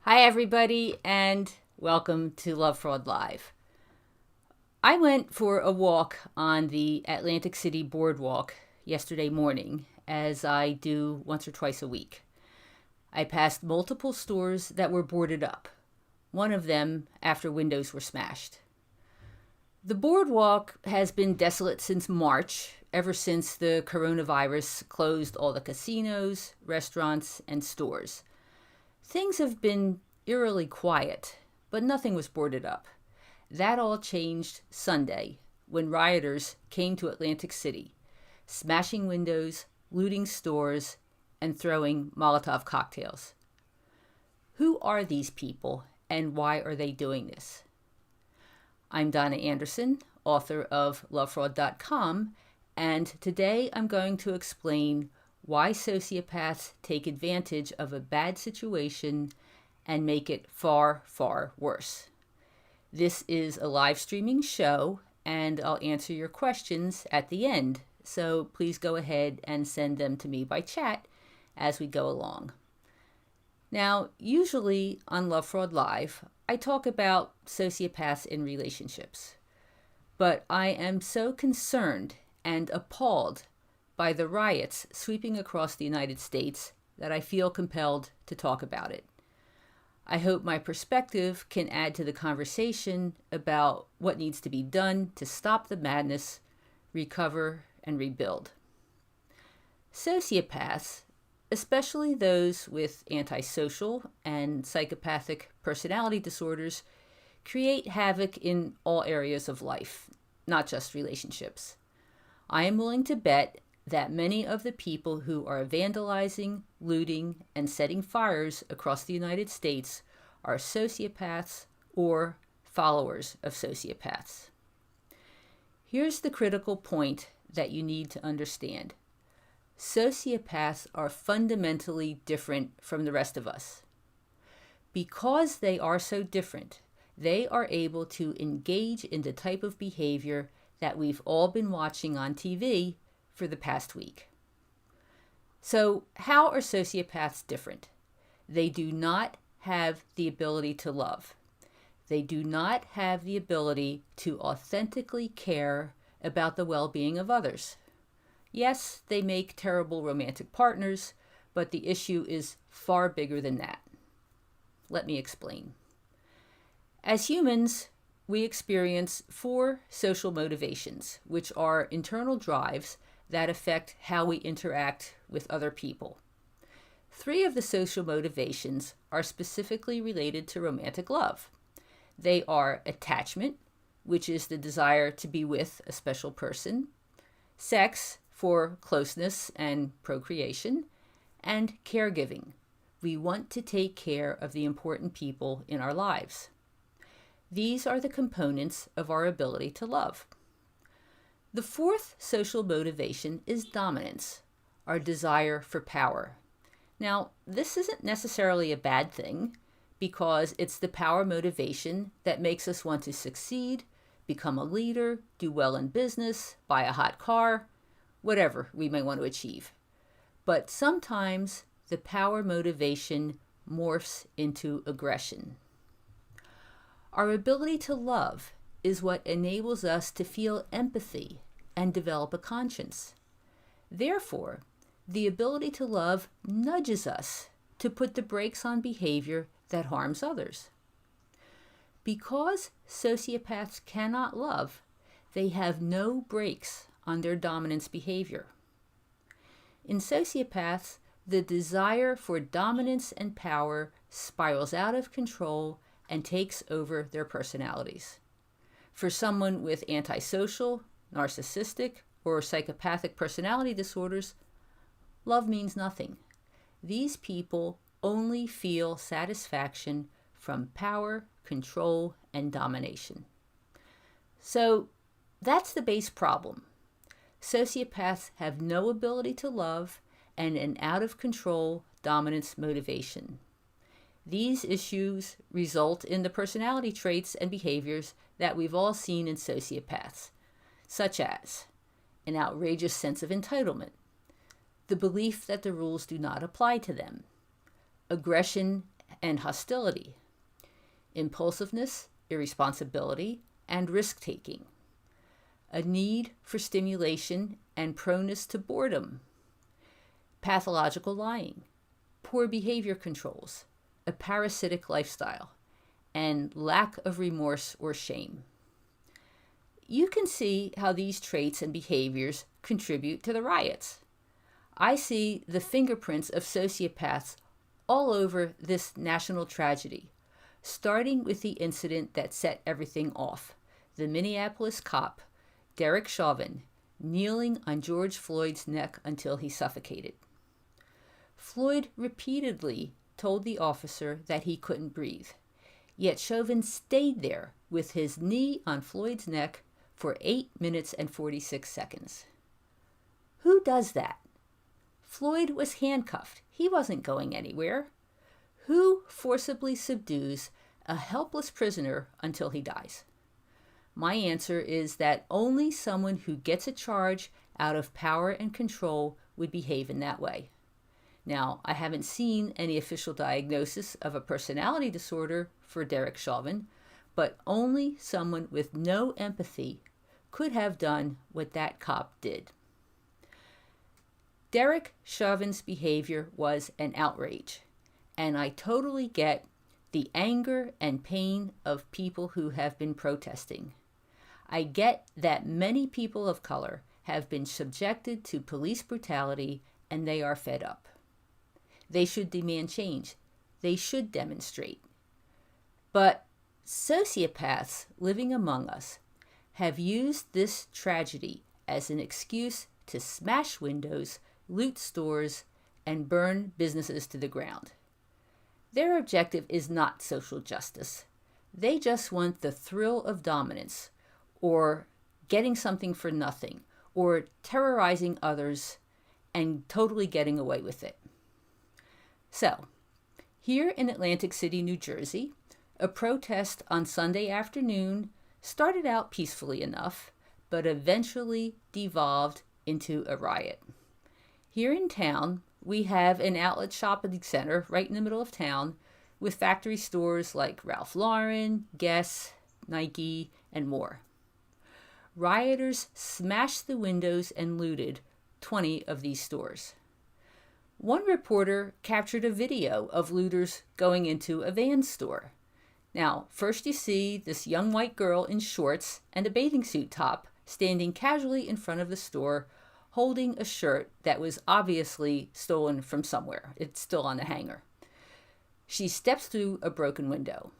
Hi, everybody, and welcome to Lovefraud Live. I went for a walk on the Atlantic City boardwalk yesterday morning, as I do once or twice a week. I passed multiple stores that were boarded up, one of them after windows were smashed. The boardwalk has been desolate since March, ever since the coronavirus closed all the casinos, restaurants, and stores. Things have been eerily quiet, but nothing was boarded up. That all changed Sunday when rioters came to Atlantic City, smashing windows, looting stores, and throwing Molotov cocktails. Who are these people and why are they doing this? I'm Donna Andersen, author of Lovefraud.com, and today I'm going to explain why sociopaths take advantage of a bad situation and make it far, far worse. This is a live streaming show, and I'll answer your questions at the end, so please go ahead and send them to me by chat as we go along. Now, usually on Lovefraud Live, I talk about sociopaths in relationships, but I am so concerned and appalled by the riots sweeping across the United States that I feel compelled to talk about it. I hope my perspective can add to the conversation about what needs to be done to stop the madness, recover, and rebuild. Sociopaths, especially those with antisocial and psychopathic personality disorders, create havoc in all areas of life, not just relationships. I am willing to bet that many of the people who are vandalizing, looting, and setting fires across the United States are sociopaths or followers of sociopaths. Here's the critical point that you need to understand. Sociopaths are fundamentally different from the rest of us. Because they are so different, they are able to engage in the type of behavior that we've all been watching on TV for the past week. So, how are sociopaths different? They do not have the ability to love. They do not have the ability to authentically care about the well-being of others. Yes, they make terrible romantic partners, but the issue is far bigger than that. Let me explain. As humans, we experience 4 social motivations, which are internal drives that affect how we interact with other people. 3 of the social motivations are specifically related to romantic love. They are attachment, which is the desire to be with a special person, sex for closeness and procreation, and caregiving. We want to take care of the important people in our lives. These are the components of our ability to love. The 4th social motivation is dominance, our desire for power. Now, this isn't necessarily a bad thing because it's the power motivation that makes us want to succeed, become a leader, do well in business, buy a hot car, whatever we may want to achieve. But sometimes the power motivation morphs into aggression. Our ability to love is what enables us to feel empathy and develop a conscience. Therefore, the ability to love nudges us to put the brakes on behavior that harms others. Because sociopaths cannot love, they have no brakes on their dominance behavior. In sociopaths, the desire for dominance and power spirals out of control and takes over their personalities. For someone with antisocial, narcissistic, or psychopathic personality disorders, love means nothing. These people only feel satisfaction from power, control, and domination. So that's the base problem. Sociopaths have no ability to love and an out-of-control dominance motivation. These issues result in the personality traits and behaviors that we've all seen in sociopaths, such as an outrageous sense of entitlement, the belief that the rules do not apply to them, aggression and hostility, impulsiveness, irresponsibility, and risk-taking, a need for stimulation and proneness to boredom, pathological lying, poor behavior controls, a parasitic lifestyle, and lack of remorse or shame. You can see how these traits and behaviors contribute to the riots. I see the fingerprints of sociopaths all over this national tragedy, starting with the incident that set everything off, the Minneapolis cop, Derek Chauvin, kneeling on George Floyd's neck until he suffocated. Floyd repeatedly told the officer that he couldn't breathe, yet Chauvin stayed there with his knee on Floyd's neck for 8 minutes and 46 seconds. Who does that? Floyd was handcuffed. He wasn't going anywhere. Who forcibly subdues a helpless prisoner until he dies? My answer is that only someone who gets a charge out of power and control would behave in that way. Now, I haven't seen any official diagnosis of a personality disorder for Derek Chauvin, but only someone with no empathy could have done what that cop did. Derek Chauvin's behavior was an outrage, and I totally get the anger and pain of people who have been protesting. I get that many people of color have been subjected to police brutality and they are fed up. They should demand change. They should demonstrate. But sociopaths living among us have used this tragedy as an excuse to smash windows, loot stores, and burn businesses to the ground. Their objective is not social justice. They just want the thrill of dominance, or getting something for nothing, or terrorizing others and totally getting away with it. So, here in Atlantic City, New Jersey, a protest on Sunday afternoon started out peacefully enough, but eventually devolved into a riot. Here in town, we have an outlet shopping center right in the middle of town with factory stores like Ralph Lauren, Guess, Nike, and more. Rioters smashed the windows and looted 20 of these stores. One reporter captured a video of looters going into a Vans store. Now, first you see this young white girl in shorts and a bathing suit top standing casually in front of the store, holding a shirt that was obviously stolen from somewhere. It's still on the hanger. She steps through a broken window.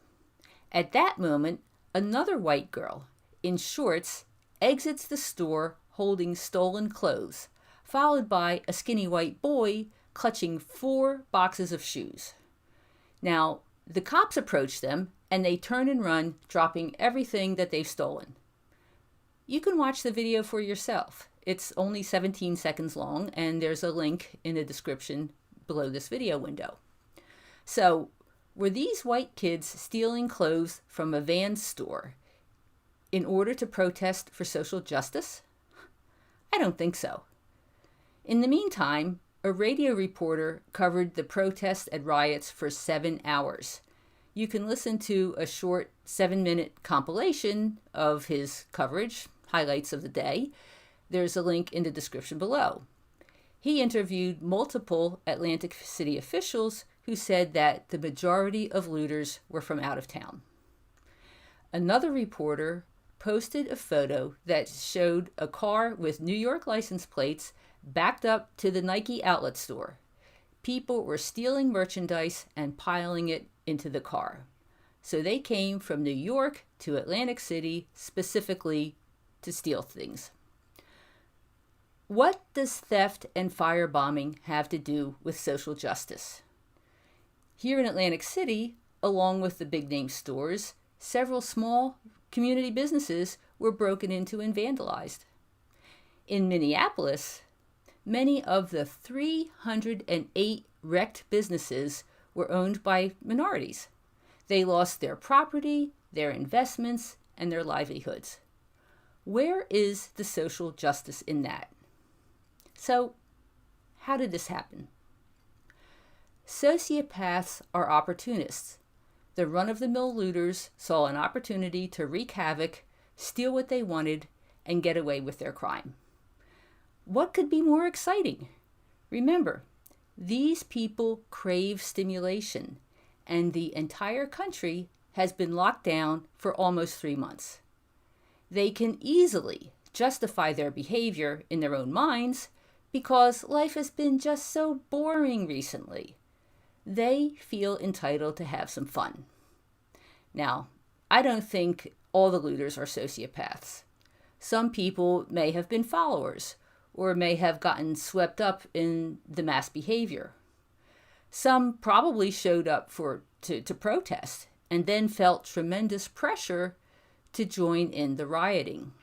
At that moment, another white girl in shorts exits the store holding stolen clothes, followed by a skinny white boy clutching 4 boxes of shoes. Now, the cops approach them and they turn and run, dropping everything that they've stolen. You can watch the video for yourself. It's only 17 seconds long, and there's a link in the description below this video window. So, were these white kids stealing clothes from a Vans store in order to protest for social justice? I don't think so. In the meantime, a radio reporter covered the protests and riots for 7 hours. You can listen to a short 7-minute compilation of his coverage, highlights of the day. There's a link in the description below. He interviewed multiple Atlantic City officials who said that the majority of looters were from out of town. Another reporter posted a photo that showed a car with New York license plates backed up to the Nike outlet store. People were stealing merchandise and piling it into the car. So they came from New York to Atlantic City specifically to steal things. What does theft and firebombing have to do with social justice? Here in Atlantic City, along with the big name stores, several small community businesses were broken into and vandalized. In Minneapolis, many of the 308 wrecked businesses were owned by minorities. They lost their property, their investments, and their livelihoods. Where is the social justice in that? So, how did this happen? Sociopaths are opportunists. The run-of-the-mill looters saw an opportunity to wreak havoc, steal what they wanted, and get away with their crime. What could be more exciting? Remember, these people crave stimulation, and the entire country has been locked down for almost 3 months. They can easily justify their behavior in their own minds because life has been just so boring recently. They feel entitled to have some fun. Now, I don't think all the looters are sociopaths. Some people may have been followers or may have gotten swept up in the mass behavior. Some probably showed up to protest and then felt tremendous pressure to join in the rioting.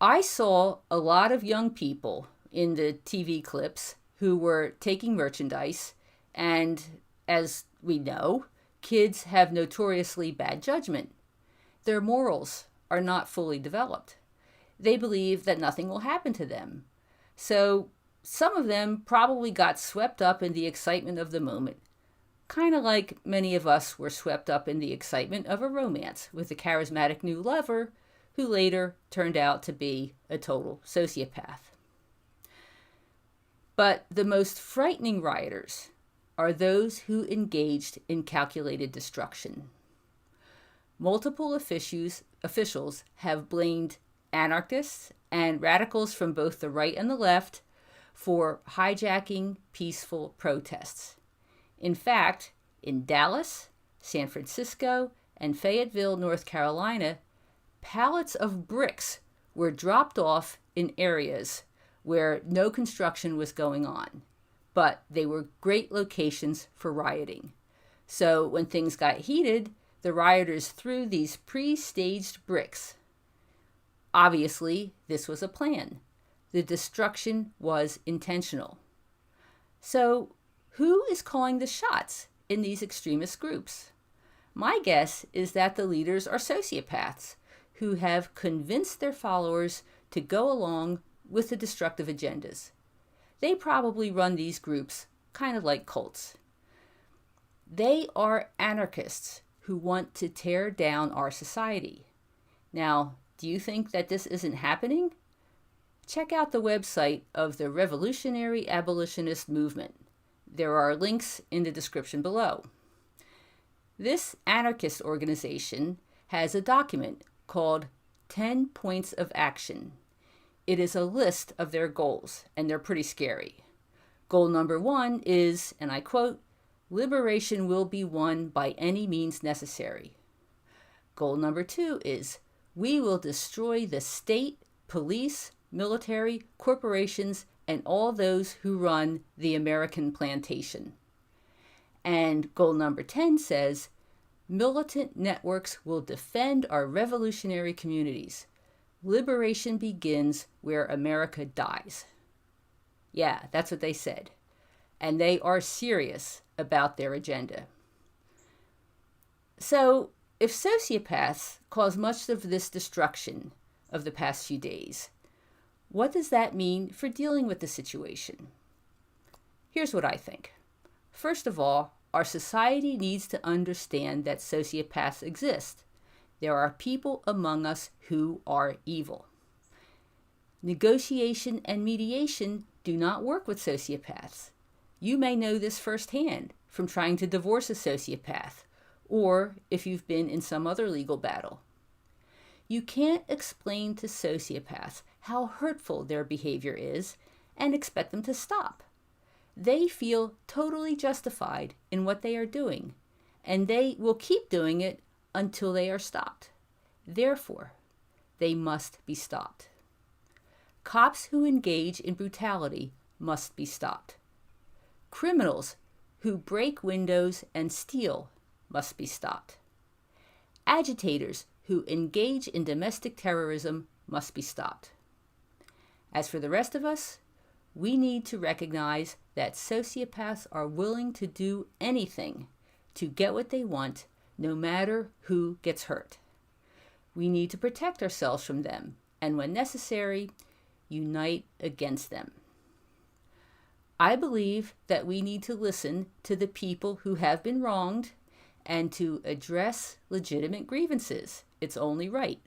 I saw a lot of young people in the TV clips who were taking merchandise, and as we know, kids have notoriously bad judgment. Their morals are not fully developed. They believe that nothing will happen to them. So some of them probably got swept up in the excitement of the moment, kind of like many of us were swept up in the excitement of a romance with a charismatic new lover who later turned out to be a total sociopath. But the most frightening rioters are those who engaged in calculated destruction. Multiple officials have blamed anarchists and radicals from both the right and the left for hijacking peaceful protests. In fact, in Dallas, San Francisco, and Fayetteville, North Carolina, pallets of bricks were dropped off in areas where no construction was going on, but they were great locations for rioting. So when things got heated, the rioters threw these pre-staged bricks. Obviously, this was a plan. The destruction was intentional. So who is calling the shots in these extremist groups? My guess is that the leaders are sociopaths who have convinced their followers to go along with the destructive agendas. They probably run these groups kind of like cults. They are anarchists who want to tear down our society. Now, do you think that this isn't happening? Check out the website of the Revolutionary Abolitionist Movement. There are links in the description below. This anarchist organization has a document called 10 Points of Action. It is a list of their goals, and they're pretty scary. Goal number 1 is, and I quote, "Liberation will be won by any means necessary." Goal number 2 is, "We will destroy the state, police, military, corporations, and all those who run the American plantation." And goal number 10 says, "Militant networks will defend our revolutionary communities. Liberation begins where America dies." Yeah, that's what they said. And they are serious about their agenda. So, if sociopaths cause much of this destruction of the past few days, what does that mean for dealing with the situation? Here's what I think. First of all, our society needs to understand that sociopaths exist. There are people among us who are evil. Negotiation and mediation do not work with sociopaths. You may know this firsthand from trying to divorce a sociopath, or if you've been in some other legal battle. You can't explain to sociopaths how hurtful their behavior is and expect them to stop. They feel totally justified in what they are doing, and they will keep doing it until they are stopped. Therefore, they must be stopped. Cops who engage in brutality must be stopped. Criminals who break windows and steal must be stopped. Agitators who engage in domestic terrorism must be stopped. As for the rest of us, we need to recognize that sociopaths are willing to do anything to get what they want, no matter who gets hurt. We need to protect ourselves from them, and when necessary, unite against them. I believe that we need to listen to the people who have been wronged and to address legitimate grievances. It's only right.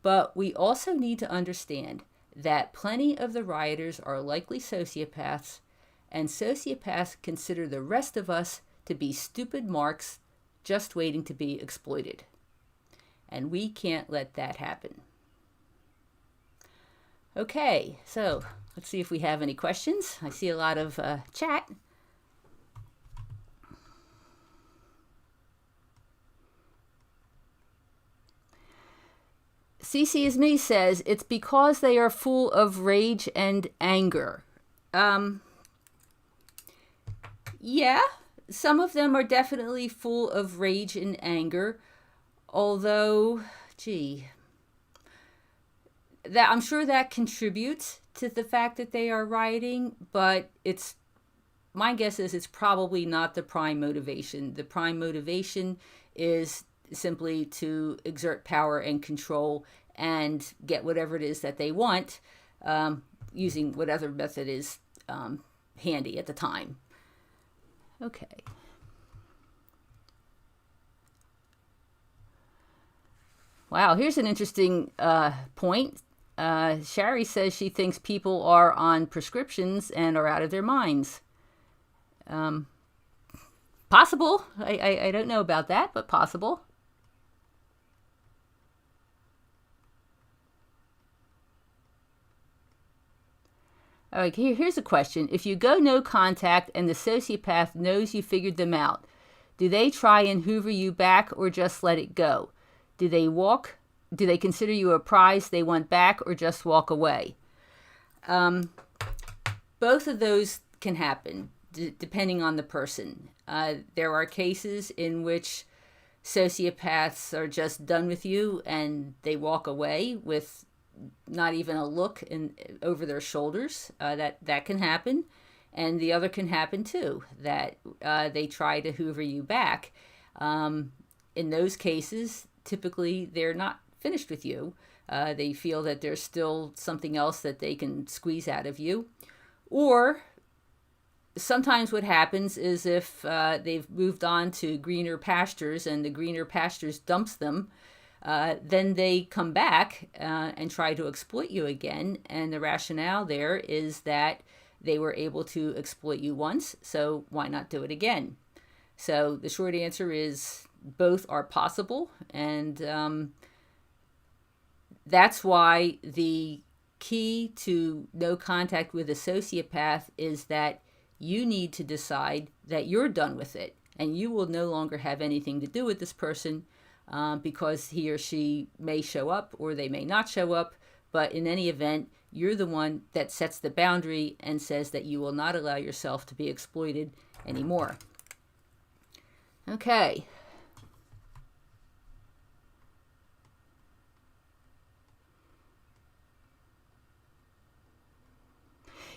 But we also need to understand that plenty of the rioters are likely sociopaths, and sociopaths consider the rest of us to be stupid marks just waiting to be exploited. And we can't let that happen. Okay, so let's see if we have any questions. I see a lot of chat. CC is me says, it's because they are full of rage and anger. Yeah, some of them are definitely full of rage and anger, although, that I'm sure that contributes to the fact that they are rioting, but my guess is it's probably not the prime motivation. The prime motivation is simply to exert power and control and get whatever it is that they want, using whatever method is handy at the time. Okay. Wow, here's an interesting point. Shari says she thinks people are on prescriptions and are out of their minds. Possible. I don't know about that, but possible. All right, here's a question. If you go no contact and the sociopath knows you figured them out, do they try and hoover you back or just let it go? Do they consider you a prize they want back or just walk away? Both of those can happen depending on the person. There are cases in which sociopaths are just done with you and they walk away with not even a look over their shoulders. That can happen. And the other can happen too, that they try to hoover you back. In those cases, typically they're not finished with you. They feel that there's still something else that they can squeeze out of you. Or sometimes what happens is if they've moved on to greener pastures and the greener pastures dumps them, then they come back and try to exploit you again. And the rationale there is that they were able to exploit you once, so why not do it again? So the short answer is both are possible, and that's why the key to no contact with a sociopath is that you need to decide that you're done with it and you will no longer have anything to do with this person, because he or she may show up or they may not show up, but in any event, you're the one that sets the boundary and says that you will not allow yourself to be exploited anymore. Okay.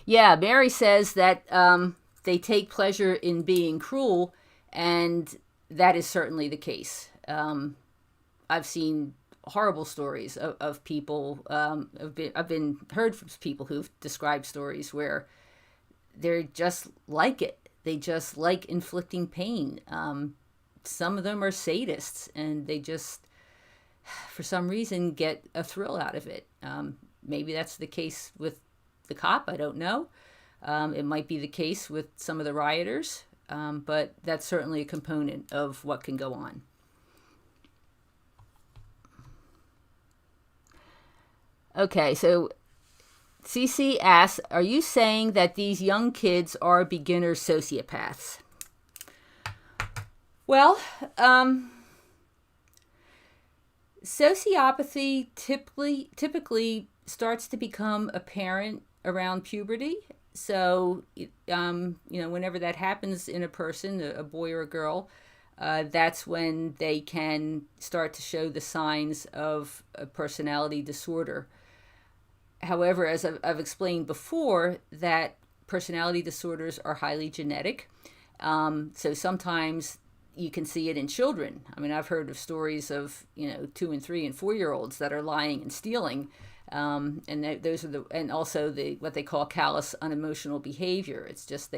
Yeah, Mary says that they take pleasure in being cruel, and that is certainly the case. I've seen horrible stories of people. I've been heard from people who've described stories where they're just like it. They just like inflicting pain. Some of them are sadists, and they just, for some reason, get a thrill out of it. Maybe that's the case with the cop. I don't know. It might be the case with some of the rioters, but that's certainly a component of what can go on. Okay, so CC asks, are you saying that these young kids are beginner sociopaths? Well, sociopathy typically starts to become apparent around puberty. So, whenever that happens in a person, a boy or a girl, that's when they can start to show the signs of a personality disorder. However, as I've explained before, that personality disorders are highly genetic. So sometimes you can see it in children. I mean, I've heard of stories of 2 and 3 and 4-year-olds that are lying and stealing, and those are and also what they call callous unemotional behavior. It's just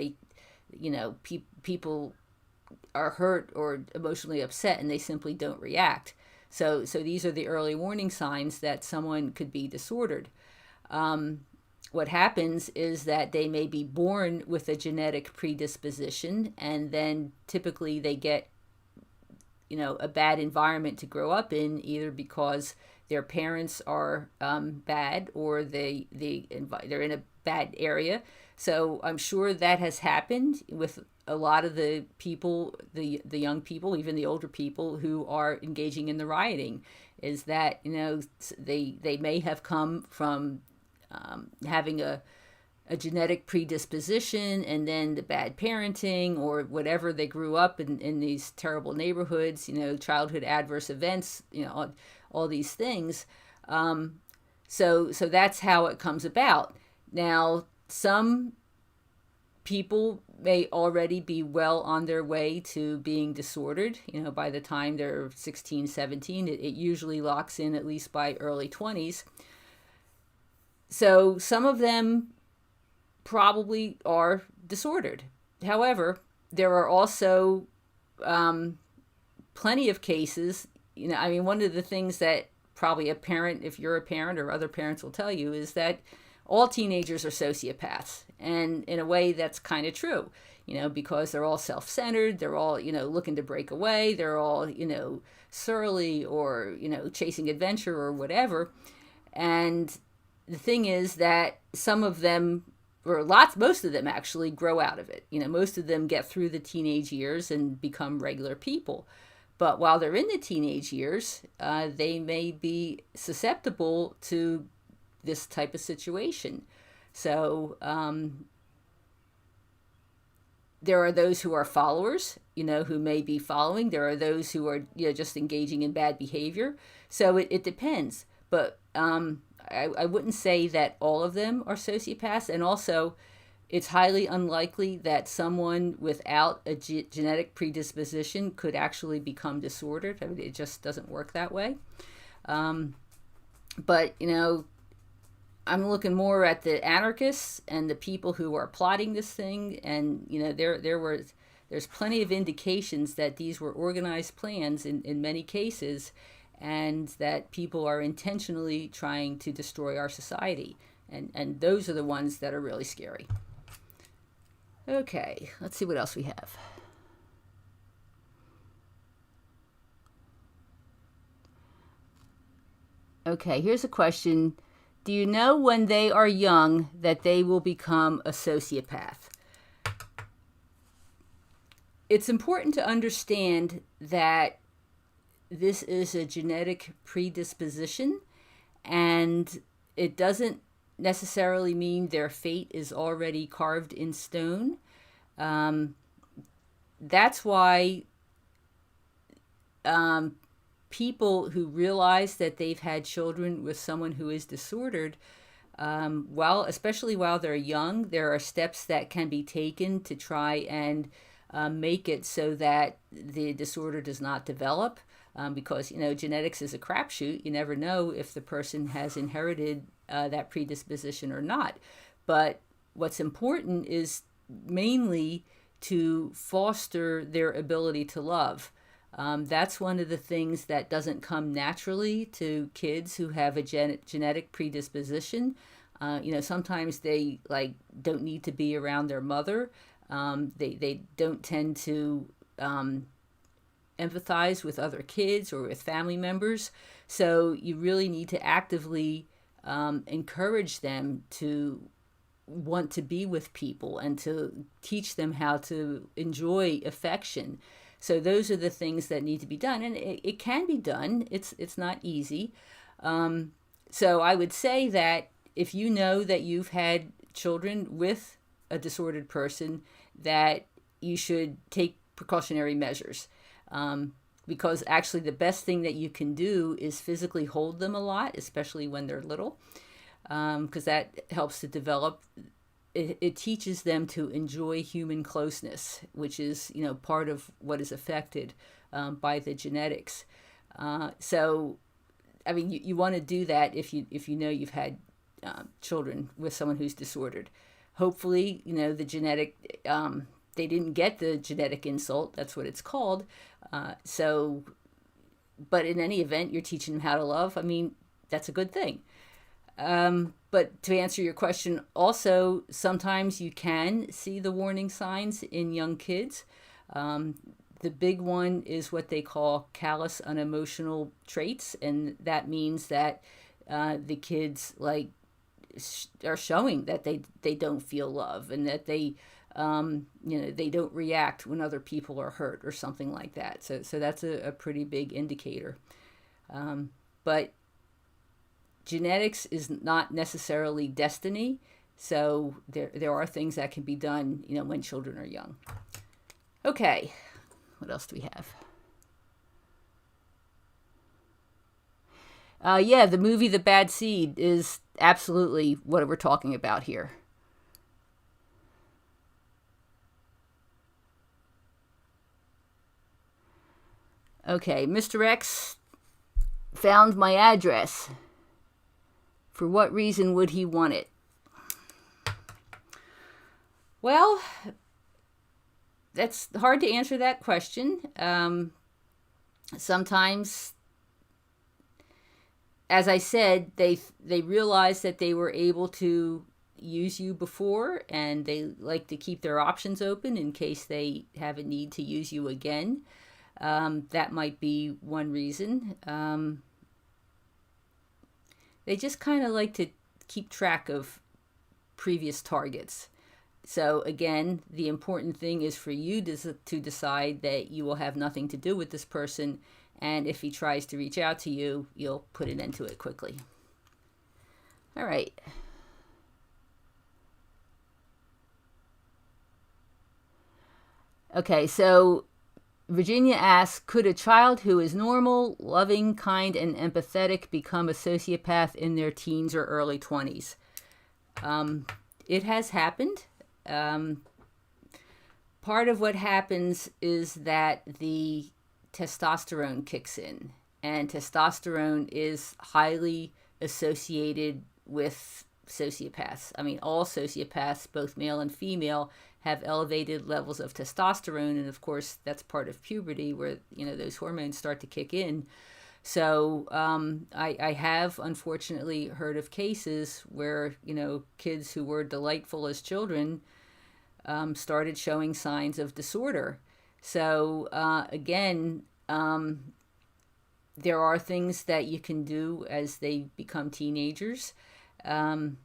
people are hurt or emotionally upset and they simply don't react. So these are the early warning signs that someone could be disordered. What happens is that they may be born with a genetic predisposition, and then typically they get, a bad environment to grow up in, either because their parents are bad or they're in a bad area. So I'm sure that has happened with a lot of the people, the young people, even the older people who are engaging in the rioting, is that, they may have come from having a genetic predisposition, and then the bad parenting or whatever, they grew up in these terrible neighborhoods, childhood adverse events, all these things. So that's how it comes about. Now, some people may already be well on their way to being disordered. By the time they're 16, 17, it usually locks in at least by early 20s. So some of them probably are disordered. However, there are also plenty of cases. One of the things that probably a parent, if you're a parent or other parents, will tell you is that all teenagers are sociopaths. And in a way, that's kind of true, because they're all self-centered. They're all, looking to break away. They're all, surly or, chasing adventure or whatever. And the thing is that some of them, or most of them actually grow out of it. Most of them get through the teenage years and become regular people. But while they're in the teenage years, they may be susceptible to this type of situation. So there are those who are followers, who may be following. There are those who are, just engaging in bad behavior. So it depends. But I wouldn't say that all of them are sociopaths. And also, it's highly unlikely that someone without a genetic predisposition could actually become disordered. It just doesn't work that way. But, I'm looking more at the anarchists and the people who are plotting this thing. And, there's plenty of indications that these were organized plans in many cases, and that people are intentionally trying to destroy our society. And those are the ones that are really scary. Okay, let's see what else we have. Okay, here's a question. Do you know when they are young that they will become a sociopath? It's important to understand that this is a genetic predisposition, and it doesn't necessarily mean their fate is already carved in stone. That's why people who realize that they've had children with someone who is disordered, especially while they're young, there are steps that can be taken to try and make it so that the disorder does not develop. Because, genetics is a crapshoot. You never know if the person has inherited that predisposition or not. But what's important is mainly to foster their ability to love. That's one of the things that doesn't come naturally to kids who have a genetic predisposition. Sometimes they don't need to be around their mother. They don't tend to empathize with other kids or with family members. So you really need to actively encourage them to want to be with people and to teach them how to enjoy affection. So those are the things that need to be done, and it can be done. It's not easy. So I would say that if you know that you've had children with a disordered person, that you should take precautionary measures. Because actually the best thing that you can do is physically hold them a lot, especially when they're little, because that helps to develop it teaches them to enjoy human closeness, which is, part of what is affected by the genetics. So, I mean, you want to do that if you know you've had children with someone who's disordered. Hopefully, the genetic, they didn't get the genetic insult. That's what it's called. But in any event, you're teaching them how to love. I mean, that's a good thing. But to answer your question, also, sometimes you can see the warning signs in young kids. The big one is what they call callous unemotional traits, and that means that the kids are showing that they don't feel love, and that they don't react when other people are hurt or something like that. So that's a pretty big indicator. But genetics is not necessarily destiny, so there are things that can be done, when children are young. Okay, what else do we have? The movie The Bad Seed is absolutely what we're talking about here. Okay, Mr. X found my address. For what reason would he want it? Well, that's hard to answer that question. Sometimes, as I said, they realized that they were able to use you before, and they like to keep their options open in case they have a need to use you again. That might be one reason. They just kind of like to keep track of previous targets. So again, the important thing is for you to decide that you will have nothing to do with this person, and if he tries to reach out to you, you'll put an end to it quickly. All right. Okay, so Virginia asks, could a child who is normal, loving, kind, and empathetic become a sociopath in their teens or early 20s? It has happened. Part of what happens is that the testosterone kicks in, and testosterone is highly associated with sociopaths. I mean, all sociopaths, both male and female, have elevated levels of testosterone, and of course that's part of puberty where those hormones start to kick in. So I have unfortunately heard of cases where kids who were delightful as children started showing signs of disorder. So again, there are things that you can do as they become teenagers. One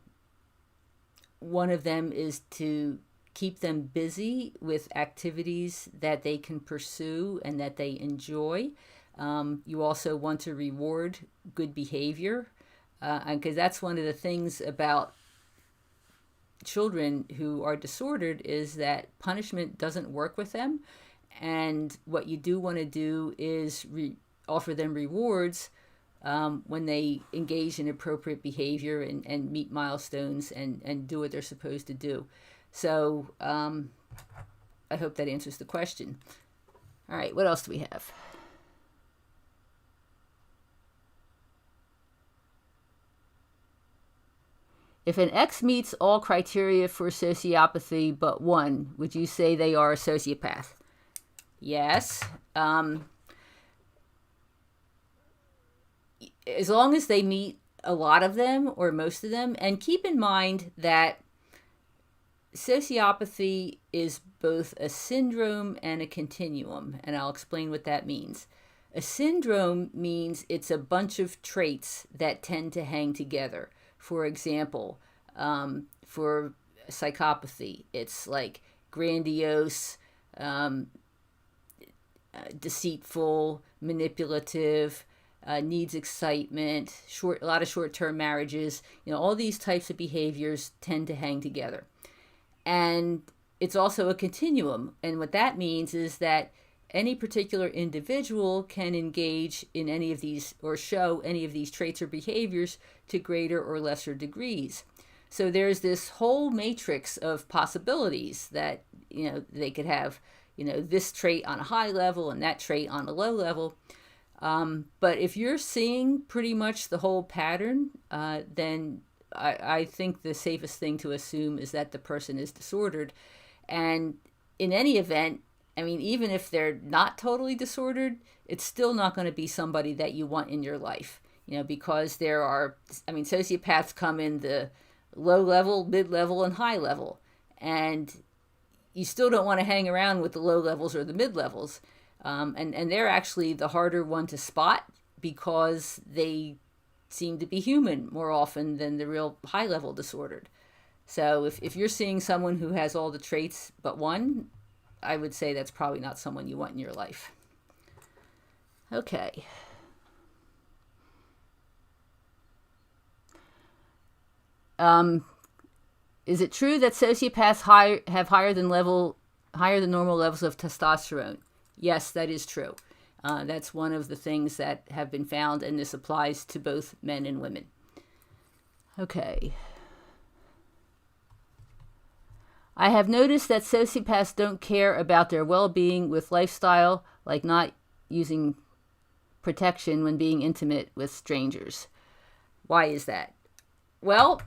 of them is to keep them busy with activities that they can pursue and that they enjoy. You also want to reward good behavior, because that's one of the things about children who are disordered is that punishment doesn't work with them. And what you do want to do is offer them rewards when they engage in appropriate behavior and meet milestones and do what they're supposed to do. So I hope that answers the question. All right, what else do we have? If an X meets all criteria for sociopathy but one, would you say they are a sociopath? Yes. As long as they meet a lot of them or most of them. And keep in mind that sociopathy is both a syndrome and a continuum, and I'll explain what that means. A syndrome means it's a bunch of traits that tend to hang together. For example, for psychopathy, it's like grandiose, deceitful, manipulative, needs excitement, a lot of short-term marriages. All these types of behaviors tend to hang together. And it's also a continuum. And what that means is that any particular individual can engage in any of these or show any of these traits or behaviors to greater or lesser degrees. So there's this whole matrix of possibilities that, they could have, this trait on a high level and that trait on a low level. But if you're seeing pretty much the whole pattern, then I think the safest thing to assume is that the person is disordered. And in any event, I mean, even if they're not totally disordered, it's still not going to be somebody that you want in your life, because sociopaths come in the low level, mid level, and high level. And you still don't want to hang around with the low levels or the mid levels. And they're actually the harder one to spot because they seem to be human more often than the real high level disordered. So if you're seeing someone who has all the traits but one, I would say that's probably not someone you want in your life. Okay. Is it true that sociopaths have higher than normal levels of testosterone? Yes, that is true. That's one of the things that have been found, and this applies to both men and women. Okay. I have noticed that sociopaths don't care about their well-being with lifestyle, like not using protection when being intimate with strangers. Why is that? Well,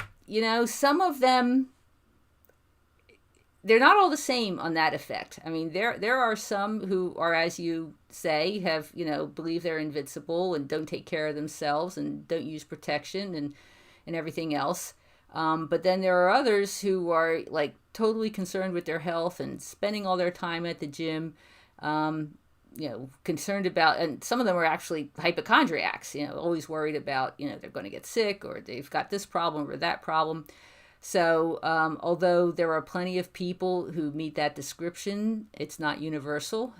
some of them, they're not all the same on that effect. I mean, there are some who are, as you say, have, believe they're invincible and don't take care of themselves and don't use protection and everything else. But then there are others who are like totally concerned with their health and spending all their time at the gym, concerned about, and some of them are actually hypochondriacs, always worried about, they're going to get sick or they've got this problem or that problem. So although there are plenty of people who meet that description, it's not universal.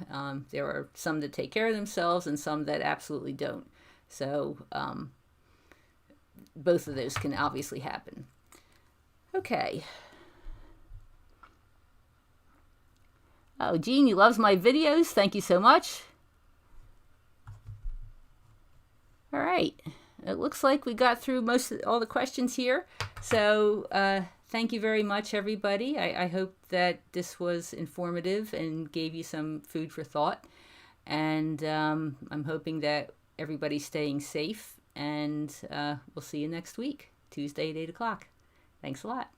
There are some that take care of themselves and some that absolutely don't. So both of those can obviously happen. Okay. Oh, Jean, loves my videos. Thank you so much. All right. It looks like we got through all the questions here. So thank you very much, everybody. I hope that this was informative and gave you some food for thought. And I'm hoping that everybody's staying safe. And we'll see you next week, Tuesday at 8 o'clock. Thanks a lot.